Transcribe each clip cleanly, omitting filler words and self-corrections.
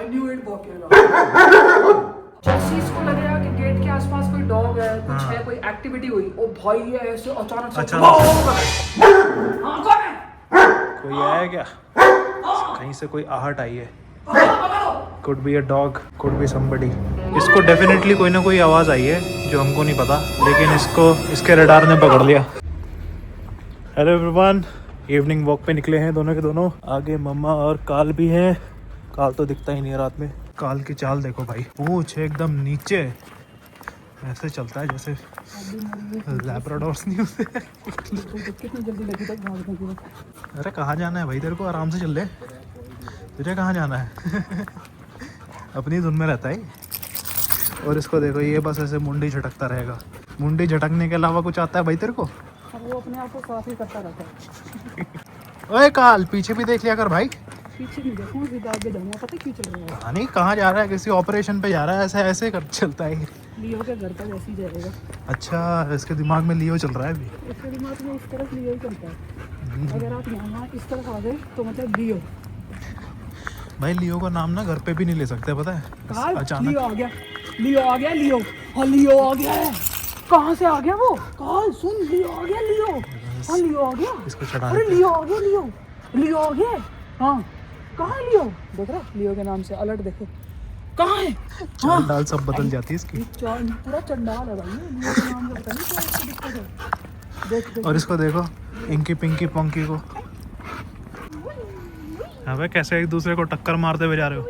knew it भौंकेगा। जैसे इसको लगेगा कि गेट के आसपास कोई डॉग है, कुछ है, कोई एक्टिविटी हुई, ओ भाई ये ऐसे अचानक से हाँ, कौन है? कोई आया क्या? कहीं से कोई आहट आई है। Could be a dog, could be somebody. इसको डेफिनेटली कोई ना कोई आवाज़ आई है जो हमको नहीं पता, लेकिन इसको इसके रडार ने पकड़ लिया। हेलो एवरीवन, इवनिंग वॉक पे निकले हैं दोनों के दोनों। आगे मम्मा और काल भी है। काल तो दिखता ही नहीं है रात में। काल की चाल देखो भाई, पूंछ एकदम नीचे, ऐसे चलता है जैसे लैब्राडोर्स नहीं होते। कितनी जल्दी लगी तक भागने की। अरे कहाँ जाना है भाई तेरे को? आराम से चल ले, तुझे कहाँ जाना है? अपनी धुन में रहता है। और इसको देखो, ये बस ऐसे मुंडी झटकता रहेगा। मुंडी झटकने के अलावा कुछ आता है भाई तेरे को? वो अपने आप को काफी करता रहता है। ओए काल, पीछे भी देख लिया कर भाई। पीछे नहीं देखूँ, सीधा आगे जाऊँगा। पता क्यों चल रहा है? पता नहीं कहाँ जा रहा है, किसी ऑपरेशन पे जा रहा है। ऐसे ऐसे कर चलता है। लियो के घर पर ऐसे ही जाएगा। अच्छा, इसके दिमाग में लियो चल रहा है अभी। इसके दिमाग में इस तरफ लियो ही चलता है। अगर आप यहाँ इस तरफ आ गए तो मतलब लियो। भाई लियो का नाम ना घर पे भी नहीं ले सकते, पता है? काल, अचानक लियो आ गया, लियो आ गया, लियो। हाँ लियो आ गया है। कहाँ से आ गया वो? काल सुन, लियो आ गया, लियो। हाँ लियो आ गया। इसको चढ़ा अरे लियो आ गया, लियो, लियो आ गया। हाँ कहाँ है लियो? देख रहा, लियो के नाम से अलर्ट देखो। कहाँ है? चाल डाल सब बदल जाती है इसकी। पूरा चंडाल है भाई, लियो के नाम से पता नहीं क्या इसको दिक्कत है। देख देख। और इसको देखो, इंकी पिंकी पंकी को। हाँ भाई, कैसे एक दूसरे को टक्कर मारते हुए जा रहे हो।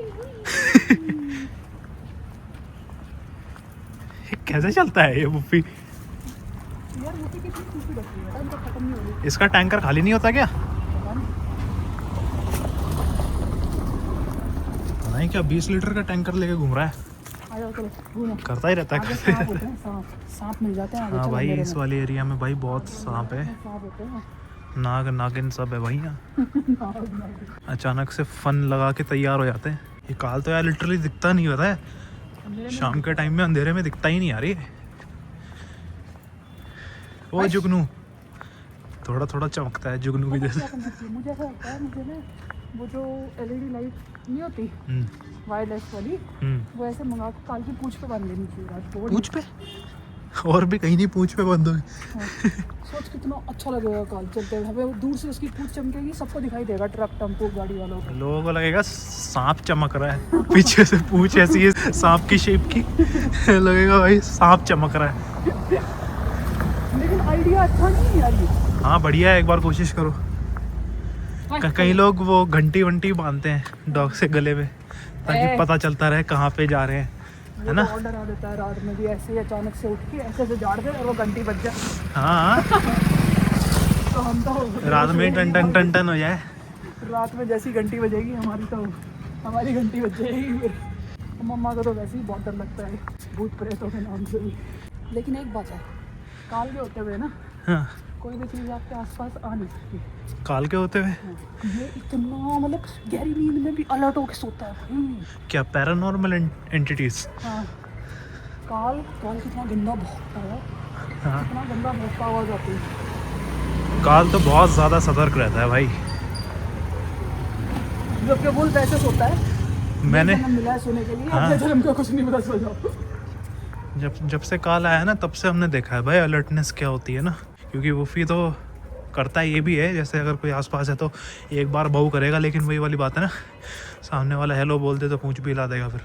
कैसे चलता है ये बुफ्फी? यार मुझे कितनी खुशी लगती है, टाइम तो खत्म नहीं हो रही। इसका टैंकर खाली नहीं होता क्या? नहीं क्या 20 लीटर का टैंकर लेके घूम रहा है? आ जाओ चलो घूमो। करता ही रहता आगे है। सांप होते हैं, सांप सांप मिल जाते हैं आगे। हाँ चलो भाई, अंधेरे इस में। वाले एरिया में भाई बहुत सांप है। सांप होते हैं। नाग नागिन सब है भाई यहाँ। अचानक से फन लगा के तैयार हो जाते हैं। ये काल तो यार लिटरली दिखता नहीं होता है। शाम के टाइम में अंधेरे में दिखता ही नहीं यार ये। ओ जुगनू, थोड़ा थोड़ा चमकता है जुगनू की जैसे। मुझे ऐसा लगता है, मुझे ना वो जो LED लाइट नहीं होती वायरलेस वाली, वो ऐसे मंगा के काल की पूंछ पे बांध लेनी चाहिए। पूंछ पे? और भी कहीं नहीं पूंछ पे बंद होगी। सोच कितना अच्छा लगेगा काल चलते हुए। हमें दूर से उसकी पूंछ चमकेगी, सबको दिखाई देगा, ट्रक टेम्पो गाड़ी वालों को। लोगों को लगेगा सांप चमक रहा है। पीछे से पूंछ ऐसी है सांप की शेप की। लगेगा भाई सांप चमक रहा है। लेकिन आइडिया अच्छा नहीं है यार ये। हाँ बढ़िया है, एक बार कोशिश करो। कई लोग वो घंटी वंटी बांधते हैं डॉग से गले में, ताकि पता चलता रहे कहाँ पे जा रहे हैं, है ना? ऑर्डर आ देता है रात में भी, ऐसे ही अचानक से उठ के ऐसे से झाड़ दे और वो घंटी बज जाए। हाँ तो हम तो रात में टन टन टन टन हो जाए। रात में जैसी घंटी बजेगी हमारी घंटी बज जाएगी फिर। मम्मा को तो वैसे ही बहुत डर लगता है भूत प्रेतों के नाम से भी। लेकिन एक बात है, काल के होते हुए ना हाँ, कोई भी चीज़ आपके आसपास आ नहीं सकती। काल के होते हुए ये इतना मतलब गहरी नींद में भी अलर्ट होके सोता है। क्या पैरानॉर्मल एंटिटीज? हाँ काल कितना गंदा भौंकता है। हाँ, कितना गंदा भौंकता आवाज आती है। काल तो बहुत ज़्यादा सतर्क रहता है भाई। जब के बोल वैसे सोता है। मैंने जन्म मिला है सोने के लिए। हाँ। अपने जन्म का कुछ नहीं पता, सो जाओ। जब से काल आया ना, तब से हमने देखा है भाई अलर्टनेस क्या होती है ना। क्योंकि वुफी तो करता ये भी है, जैसे अगर कोई आसपास है तो एक बार बहू करेगा, लेकिन वही वाली बात है ना, सामने वाला हेलो बोल दे तो पूंछ भी हिला देगा फिर।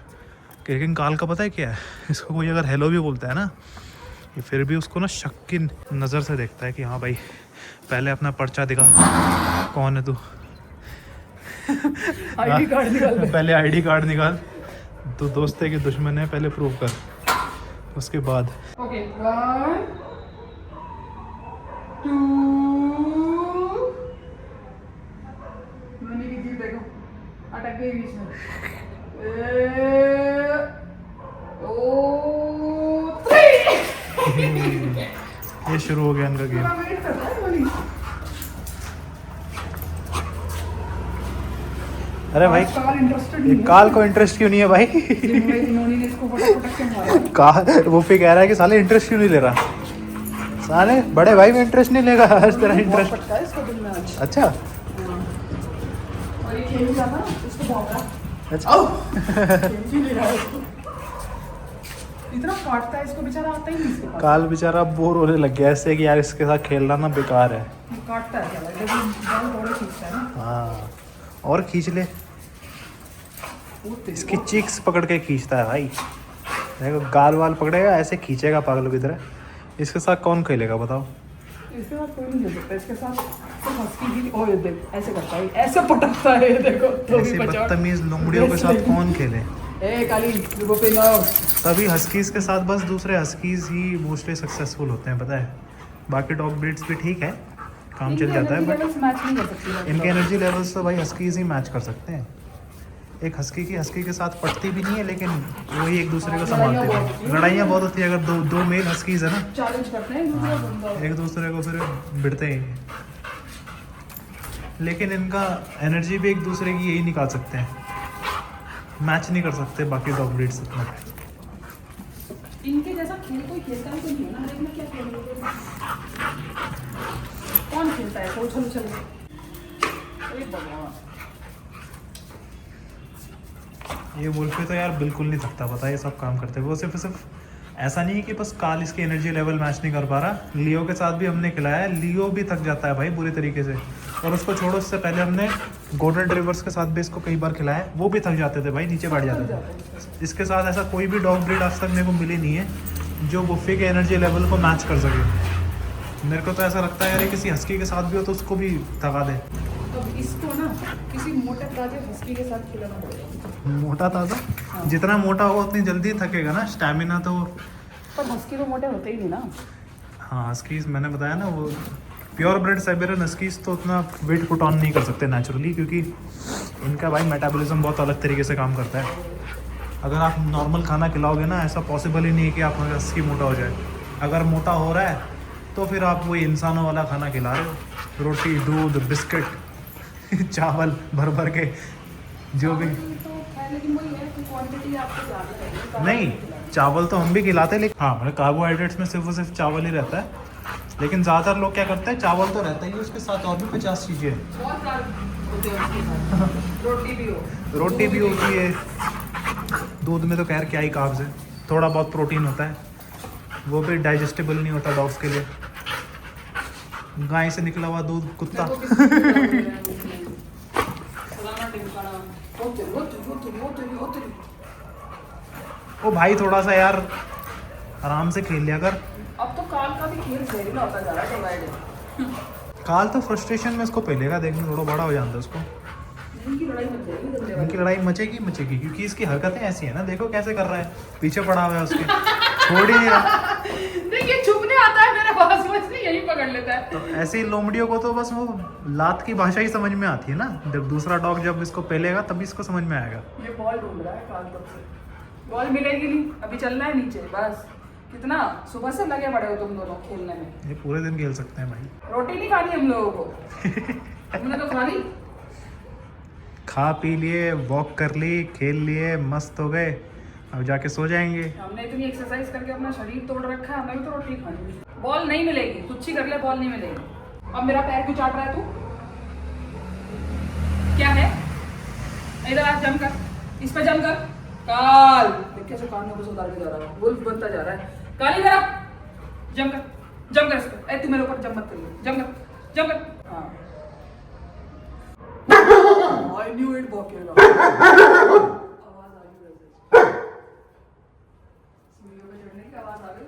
लेकिन काल का पता है क्या है, इसको कोई अगर हेलो भी बोलता है ना, ये फिर भी उसको ना शक की नज़र से देखता है कि हाँ भाई पहले अपना पर्चा दिखा, कौन है तू। ID कार्ड निकाल ले। पहले ID कार्ड निकाल, तू दोस्त है कि दुश्मन है पहले प्रूव कर, उसके बाद। ओके 1 2 मैंने की जीप देखो अटक गई बीच में। 3 ये शुरू हो गया इनका गेम। अरे भाई काल को इंटरेस्ट क्यों नहीं है भाई? इन्होंने इसको फटाफट से मारा। काल वो फिर कह रहा है कि साले इंटरेस्ट क्यों नहीं ले रहा? साले बड़े भाई में इंटरेस्ट नहीं लेगा, इस तरह इंटरेस्ट। पटका है इसको दिल में आज। अच्छा और ये खेल रहा था, इसको भौंका। आओ खेल नहीं रहा है इसको। इतना काटता है इसको, बेचारा आता ही नहीं इसके पास। काल बेचारा बोर होने लग गया ऐसे कि यार इसके साथ खेलना ना बेकार है। काटता है क्या भाई, जब बाल बड़े खींचता है ना। हाँ और खींच ले, वो तेरे इसकी चीक्स पकड़ के खींचता है भाई। देखो गाल वाल पकड़ेगा ऐसे खींचेगा पागलों की तरह। इसके साथ कौन खेलेगा बताओ? इसके साथ कोई नहीं खेल सकता, इसके साथ तो हस्की भी। ओए देख ऐसे करता है, ऐसे पटकता है देखो। तो भी ऐसे बचा। बदतमीज लोमड़ियों के साथ कौन खेले? ए काली रुको पे ना। तभी हस्कीज के साथ बस दूसरे हस्कीज ही मोस्टली सक्सेसफुल होते हैं पता है। बाकी डॉग ब्रीड्स भी ठीक है, काम चल जाता है, बट मैच नहीं कर सकती इनके एनर्जी लेवल्स तो भाई हस्कीज ही मैच कर सकते हैं। एक हस्की के साथ पटती भी नहीं है, लेकिन वही एक दूसरे को संभालते भी। लड़ाइयाँ बहुत होती है अगर दो मेल हस्कीज है ना, चैलेंज करते हैं दूसरा बंदा। एक दूसरे को फिर भिड़ते ही हैं। लेकिन इनका एनर्जी भी एक दूसरे की यही निकाल सकते हैं, मैच नहीं कर सकते बाकी डॉग ब्रीड्स इतना। इनके जैसा खेल कोई खेलता है, कोई नहीं है ना। देखना क्या खेल रहे हैं, कौन खेलता है? उछल उछल। अरे भगवान, ये वुल्फी तो यार बिल्कुल नहीं थकता पता है, ये सब काम करते हुए। वो सिर्फ ऐसा नहीं है कि बस काल इसकी एनर्जी लेवल मैच नहीं कर पा रहा, लियो के साथ भी हमने खिलाया है, लियो भी थक जाता है भाई बुरी तरीके से। और उसको छोड़ो, उससे पहले हमने गोल्डन रिवर्स के साथ भी इसको कई बार खिलाया है, वो भी थक जाते थे भाई, नीचे बैठ जाते थे। इसके साथ ऐसा कोई भी डॉग ब्रीड आज तक मेरे को मिली नहीं है जो वुल्फी के एनर्जी लेवल को मैच कर सके। मेरे को तो ऐसा लगता है यार किसी हस्की के साथ भी हो तो उसको भी थका दे। अब इसको ना किसी मोटे ताजे हस्की के साथ खिलाना पड़ेगा। मोटा ताज़ा, जितना मोटा होगा उतनी जल्दी थकेगा ना, स्टैमिना तो। पर हस्की तो मोटे होते ही नहीं ना। हाँ हस्कीज मैंने बताया ना, वो प्योर ब्रेड साइबेरियन हस्कीज तो उतना वेट पुट ऑन नहीं कर सकते नेचुरली, क्योंकि इनका भाई मेटाबॉलिज्म बहुत अलग तरीके से काम करता है। अगर आप नॉर्मल खाना खिलाओगे ना, ऐसा पॉसिबल ही नहीं है कि आप हस्की मोटा हो जाए। अगर मोटा हो रहा है तो फिर आप वही इंसानों वाला खाना खिला रहे हो, रोटी दूध बिस्किट चावल भर भर के जो भी। लेकिन वही है कि क्वांटिटी आपको ज़्यादा है। नहीं, चावल तो हम भी खिलाते हैं, लेकिन हाँ मतलब कार्बोहाइड्रेट्स में सिर्फ और सिर्फ चावल ही रहता है। लेकिन ज़्यादातर लोग क्या करते हैं, चावल तो रहता ही है, उसके साथ और भी 50 चीज़ें हैं। बहुत कार्ब होते हैं उसके साथ। रोटी भी होती है, दूध में तो खैर क्या ही कार्ब्स है, थोड़ा बहुत प्रोटीन होता है, वो भी डाइजेस्टेबल नहीं होता डॉग्स के लिए। गाय से निकला हुआ दूध कुत्ता। ओ भाई थोड़ा सा यार आराम से खेल लिया कर। अब तो काल का भी खेल जहरीला होता जा रहा है। काल तो फ्रस्ट्रेशन में इसको पहलेगा, देखने थोड़ा बड़ा हो जाता है उसको। इनकी लड़ाई मच जाएगी, इनकी लड़ाई मचेगी क्योंकि इसकी हरकतें ऐसी है ना, देखो कैसे कर रहा है, पीछे पड़ा हुआ है उसके, छोड़ ही नहीं रहा। देखिए छुपने आता है मेरे पास, बस यही पकड़ लेता है। तो ऐसे ही लोमड़ियों को तो बस वो लात की भाषा ही समझ में आती है ना, जब दूसरा डॉग जब इसको पहलेगा तभी इसको समझ में आएगा। ये बॉल ढूंढ रहा है काल तब से, बॉल मिलेगी नहीं, अभी चलना है नीचे बस। कितना सुबह से लगे पड़े हो तुम दोनों खेलने में। ये पूरे दिन खेल सकते हैं भाई। रोटी नहीं खानी हम लोगों को। तुमने तो खा ली, खा पी लिए, वॉक कर ली, खेल लिए, मस्त हो गए, अब जाके सो जाएंगे। हमने इतनी एक्सरसाइज करके अपना शरीर तोड़ रखा है, हमें भी तो रोटी खानी है। बॉल नहीं मिलेगी, कुछ ही कर ले, बॉल नहीं मिलेगी। अब मेरा पैर क्यों चाट रहा है तू? क्या है? इधर आ, जम कर, इस पे जम कर। काल देख कैसे कानों को सुधार के जा रहा है, वुल्फ बनता जा रहा है। काली मेरा जम कर इस पे। तू मेरे ऊपर जम मत करिए, जम कर। हाँ I knew it भौंकेगा। आवाज आ रही है, सीढ़ियों पे चढ़ने की आवाज आ रही।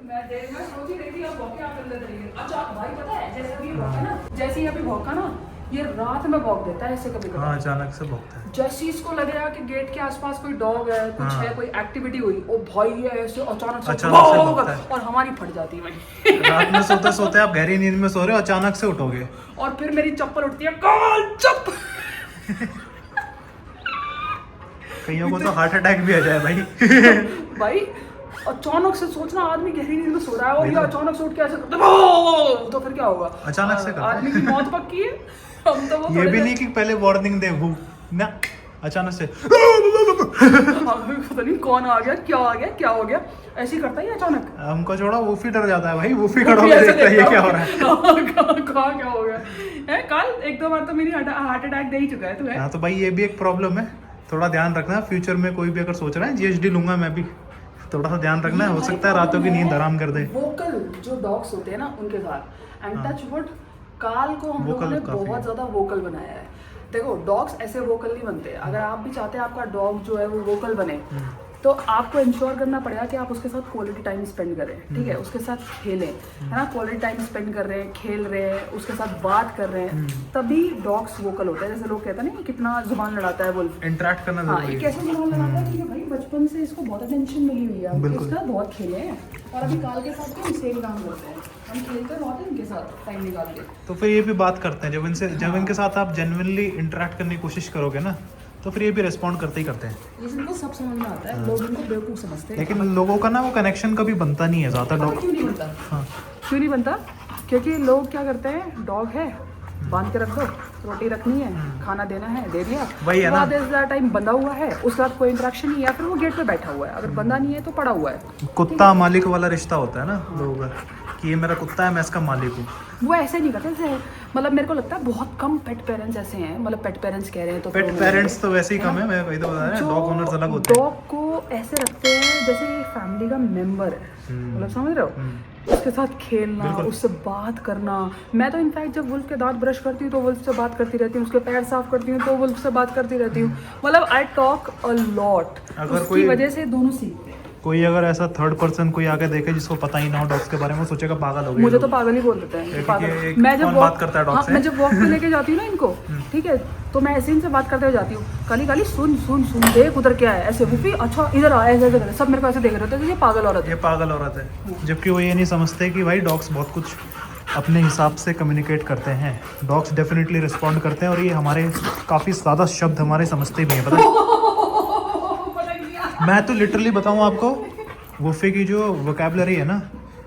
मैं सोच ही रही थी अब भौंके आप अंदर तरीके। अच्छा भाई पता है जैसे अभी भौंका ना, जैसे ही अभी भौंका ना, ये रात में भौंक देता है ऐसे कभी कभी। हाँ अचानक से भौंकता है। जैसे ही इसको लगेगा कि गेट के आसपास कोई डॉग है, कुछ है, कोई एक्टिविटी हुई, ओ भाई ये ऐसे अचानक से भौंक, और हमारी फट जाती है भाई। रात में सोते सोते आप गहरी नींद में सो रहे हो, अचानक से उठोगे और फिर मेरी चप्पल उठती है, काल चुप। कईयों को तो हार्ट अटैक भी आ जाए भाई। भाई अचानक से सोचना, आदमी गहरी नींद में सो रहा है और ये अचानक से उठ के ऐसे तो फिर क्या होगा? अचानक से आदमी की मौत पक्की है। हम तो वो ये भी नहीं कि पहले वार्निंग दे वो ना, अचानक से पता नहीं कौन आ गया, क्या हो गया, ऐसे ही करता है अचानक। हमको छोड़ा, वूफी डर जाता है भाई, वूफी खड़ा होकर देखता है ये क्या हो रहा है। कहाँ क्या हो गया है? काल एक दो बार तो मेरी हार्ट अटैक दे ही चुका है तू है। हाँ तो भाई ये भी एक प्रॉब्लम है, थोड़ा ध्यान रखना फ्यूचर में कोई भी अगर सोच रहा है जीएचडी लूंगा मैं भी, थोड़ा सा ध्यान रखना है, हो सकता है रातों की नींद आराम कर दे। वोकल जो डॉग्स होते हैं ना उनके साथ, एंड टच वुड काल को हम लोगों ने बहुत ज्यादा वोकल बनाया है। देखो डॉग्स ऐसे वोकल नहीं बनते, अगर आप भी चाहते हैं आपका डॉग जो है वो वोकल बने तो आपको इंश्योर करना पड़ेगा कि आप उसके साथ क्वालिटी टाइम स्पेंड करें, ठीक है, उसके साथ खेलें, है ना, क्वालिटी टाइम स्पेंड कर रहे हैं, खेल रहे हैं, उसके साथ बात कर रहे हैं, तभी डॉग्स वोकल होता है। जैसे लोग कहते हैं ना कितना जुबान लड़ाता है वुल्फ, इंटरेक्ट करना हाँ, जरूरी ये है। कैसे जुबान लड़ाता है कि भाई बचपन से इसको बहुत अटेंशन मिली हुई है, हम इसके साथ बहुत खेले हैं, और अभी काल के साथ भी सेम काम करते हैं, हम खेलते बहुत हैं इनके साथ टाइम निकाल के। तो फिर ये भी बात करते हैं, जब इनके साथ आप जेन्युइनली इंटरेक्ट करने की कोशिश करोगे ना तो फिर ये भी रिस्पॉन्ड करते ही करते हैं। इनको सब समझ में आता है, लोग इनको बेवकूफ़ समझते हैं। लेकिन लोगों का ना वो कनेक्शन कभी बनता नहीं है ज़्यादा डॉग। क्यों नहीं बनता? हाँ, क्यों नहीं बनता? क्योंकि लोग क्या करते हैं, डॉग है बांध के रख दो, रोटी रखनी है, खाना देना है, दे दिया, वही है ना, टाइम बंधा हुआ है, उसके साथ कोई इंटरेक्शन नहीं है, फिर वो गेट पे बैठा हुआ है, अगर बंधा नहीं है तो पड़ा हुआ है। कुत्ता मालिक वाला रिश्ता होता है ना लोगों का, कि ये मेरा कुत्ता है मैं इसका मालिक हूँ। वो ऐसे नहीं करते, जैसे मतलब मेरे को लगता है बहुत कम पेट पेरेंट्स ऐसे हैं, मतलब पेट पेरेंट्स कह रहे हैं तो पेट पेरेंट्स तो वैसे ही कम है, मैं वही तो बता रहा हूँ, डॉग ओनर्स अलग होते हैं। डॉग को ऐसे रखते हैं जैसे ये फैमिली का मेंबर है, मतलब समझ रहे हो, उसके साथ खेलना, उससे बात करना। मैं तो इनफैक्ट जब वुल्फ के दांत ब्रश करती हूँ तो वुल्फ से बात करती रहती हूँ, उसके पैर साफ करती हूँ तो वुल्फ से बात करती रहती हूँ, मतलब आई टॉक अ लॉट। अगर उसकी वजह से दोनों सीखते हैं। कोई अगर ऐसा थर्ड पर्सन कोई आके देखे जिसको पता ही ना हो डॉग्स के बारे में, सोचेगा पागल हो गया। मुझे तो पागल ही बोल देते हैं, पागल। मैं जब बात करता है डॉग से, मैं जब वॉक पे लेके जाती हूँ ना इनको, ठीक है, तो मैं ऐसे इनसे बात करते हुए जाती हूँ, काली काली सुन सुन सुन देख उधर क्या है, ऐसे वुफी अच्छा इधर आ, ऐसे ऐसे सब मेरे को ऐसे देख रहे होते हैं, ये पागल औरत है, ये पागल औरत है। जबकि वो ये नहीं समझते कि भाई डॉग्स बहुत कुछ अपने हिसाब से कम्युनिकेट करते हैं, डॉग्स डेफिनेटली रिस्पॉन्ड करते हैं, और ये हमारे काफ़ी ज़्यादा शब्द हमारे समझते भी हैं, पता है। मैं तो लिटरली बताऊँ आपको, वुफी की जो वोकैबुलरी है ना,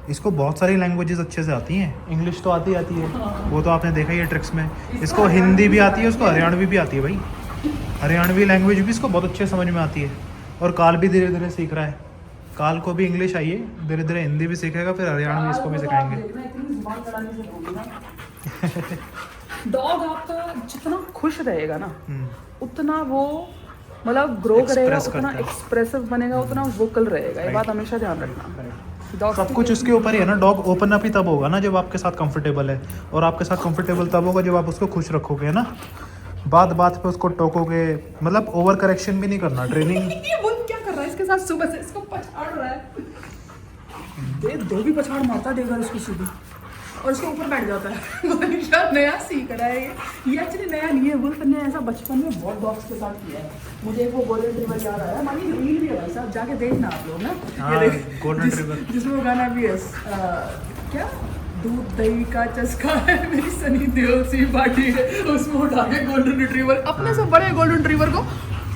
इसको बहुत सारी लैंग्वेजेस अच्छे से आती हैं, इंग्लिश तो आती है, वो तो आपने देखा ही है ट्रिक्स में, इसको हिंदी भी आती है, उसको हरियाणवी भी आती है भाई, हरियाणवी लैंग्वेज भी इसको बहुत अच्छे समझ में आती है। और काल भी धीरे धीरे सीख रहा है, काल को भी इंग्लिश आई है, धीरे धीरे हिंदी भी सीखेगा, फिर हरियाणवी इसको भी सिखाएंगे। डॉग आपका जितना खुश रहेगा ना उतना वो मतलब ग्रो करेगा, उतना एक्सप्रेसिव बनेगा, उतना वोकल रहेगा, ये बात हमेशा ध्यान रखना। सब कुछ उसके ऊपर ही है ना, डॉग ओपन अप ही तब होगा ना जब आपके साथ कंफर्टेबल है, और आपके साथ कंफर्टेबल तब होगा जब आप उसको खुश रखोगे, है ना, बात बात पे उसको टोकोगे, मतलब ओवर करेक्शन भी नहीं करना, ट्रेनिंग। ये वो क्या कर रहा है इसके साथ, सुबह से इसको पछाड़ रहा है, दो भी पछाड़ मारता देगा इसको सीधी, और उसके ऊपर बैठ जाता है। वो शायद नया सीख रहा है ये एक्चुअली नया नहीं है, वुल्फ ने ऐसा बचपन में बहुत डॉग्स के साथ किया है। मुझे वो गोल्डन रिट्रीवर याद आया, हमारी रील भी है भाई साहब, जाके देखना आप लोग ना, गोल्डन रिट्रीवर जिसमें वो गाना भी है, क्या दूध दही का चस्का है मेरी सनी देओल सी पार्टी है, उसमें उठा के गोल्डन रिट्रीवर अपने से बड़े गोल्डन रिट्रीवर को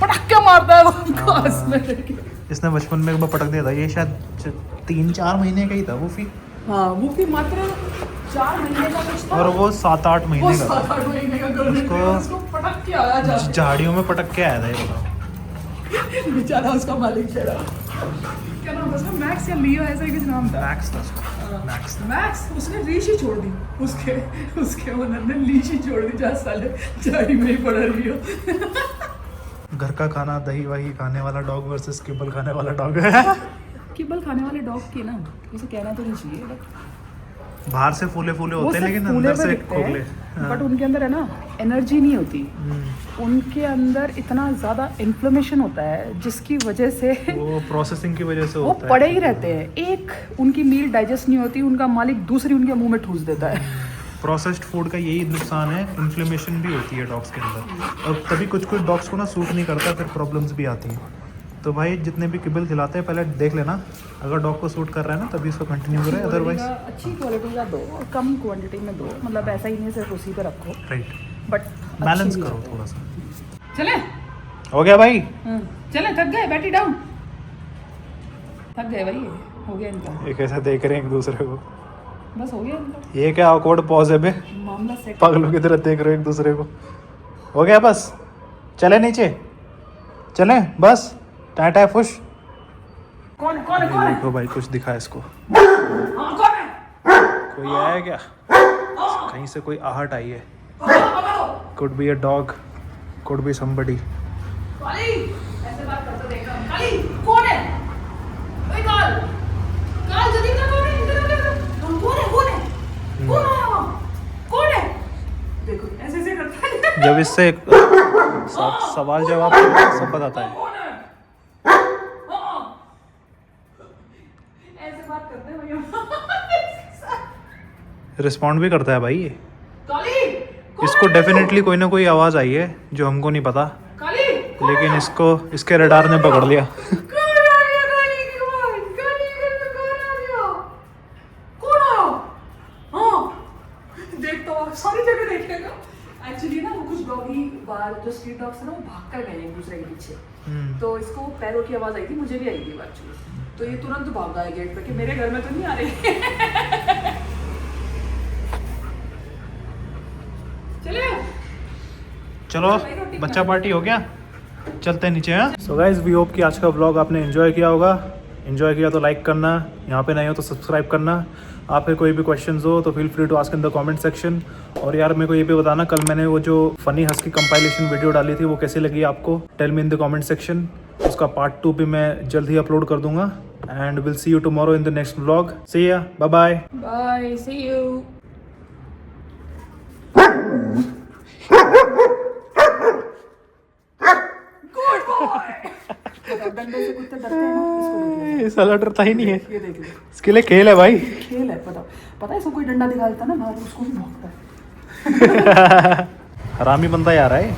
पटक के मारता है वो घास में लेके। इसने बचपन में एक बार पटक दिया था, ये शायद 3-4 महीने का ही था वुफी, हाँ वो भी मात्र 4 महीने का कुछ था, और वो 7-8 महीने का, 7-8 महीने का गोल्डन रिट्रीवर उसको पटक के आया जाके, झाड़ियों में पटक के आया था, ये बताओ। बेचारा उसका मालिक चला, क्या नाम था उसका, मैक्स या लियो ऐसा ही कुछ नाम था, मैक्स था उसका, मैक्स। मैक्स। उसने लीश ही छोड़ दी, उसके ओनर ने लीश ही छोड़ दी, 10 साल झाड़ी में ही पड़ा रही हो। घर का खाना दही वही खाने वाला डॉग वर्सेस किबल खाने वाला डॉग है। किबल खाने वाले डॉग की ना इसे कहना तो नहीं चाहिए, बट बाहर से फूले फूले होते हैं लेकिन अंदर से खोखले, बट उनके अंदर है ना एनर्जी नहीं होती, उनके अंदर इतना ज़्यादा इन्फ्लेमेशन होता है जिसकी वजह से वो प्रोसेसिंग की वजह से वो होता है। पड़े ही रहते हैं, एक उनकी मील डाइजेस्ट नहीं होती, उनका मालिक दूसरी उनके मुंह में ठूस देता है। प्रोसेस्ड फूड का यही नुकसान है, इन्फ्लेमेशन भी होती है डॉग्स के अंदर, और तभी कुछ कुछ डॉग्स को ना सूट नहीं करता, फिर प्रॉब्लम्स भी आती हैं। तो भाई जितने भी किबल खिलाते हैं पहले देख लेना, अगर डॉग को सूट कर रहा है ना तभी इसको कंटिन्यू करें, अदरवाइज अच्छी क्वालिटी का दो और कम क्वांटिटी में दो, मतलब ऐसा ही नहीं सिर्फ उसी पे रखो, राइट, बट बैलेंस करो थोड़ा सा। चले हो गया भाई, चले, थक गए, बैठी डाउन, थक गए भाई, हो गया इनका, ये कैसे देख रहे हैं एक दूसरे को, बस हो गया इनका ये क्या ऑकवर्ड पॉज है बे, मामला सेट। पागलों की तरह देख रहे हो एक दूसरे को। हो गया बस, चले नीचे, चले बस, टाटा फुश। कौन कौन है, कौन है? देखो भाई कुछ दिखा इसको, हाँ, कौन है? कोई आया क्या, कहीं से कोई आहट आई है, could be a dog, could be somebody. Kali ऐसे बात करता देखा काली कौन है ओए काल काल जल्दी इधर कौन है इधर कौन है कौन आया वहाँ कौन है देखो ऐसे ऐसे करता है जब इससे सवाल जवाब सब बताता है। कौन है हाँ ऐसे बात करते हैं भैया रिस्पॉन्ड भी करता है भाई ये। काली इसको डेफिनेटली कोई ना कोई आवाज़ आई है जो हमको नहीं पता, काली लेकिन इसको इसके रडार ने पकड़ लिया। सारी जगह देखेगा एक्चुअली ना वो कुछ डॉगी बाहर जो स्ट्रीट डॉग्स है ना वो भाग कर गए एक दूसरे के पीछे, तो इसको पैरों की आवाज आई थी, मुझे भी आई थी एक्चुअली, तो ये तुरंत भागा है गेट पे कि मेरे घर में तो नहीं आ रही चलिए चलो बच्चा पार्टी हो गया, चलते हैं नीचे। हाँ सो गाइज वी होप कि आज का व्लॉग आपने एंजॉय किया होगा। एंजॉय किया तो लाइक करना, यहाँ पे नए हो तो सब्सक्राइब करना। आपके कोई भी क्वेश्चंस हो तो feel free to ask in the comment section. और यार मेरे को ये भी बताना कल मैंने वो जो फनी हस्की कंपाइलेशन वीडियो डाली थी वो कैसी लगी आपको, tell me in the comment section. उसका पार्ट 2 भी मैं जल्द ही अपलोड कर दूंगा। And will see you tomorrow in the next vlog. See ya, bye bye bye, see you. डंडे से कुत्ते डरते हैं ना, इसको देख लो। साला डरता ही नहीं है, ये देख लो, इसके लिए खेल है भाई। खेल है। पता है इसको कोई डंडा दिखा देता ना बाहर, उसको भी भौंकता है। हरामी बंदा यार है।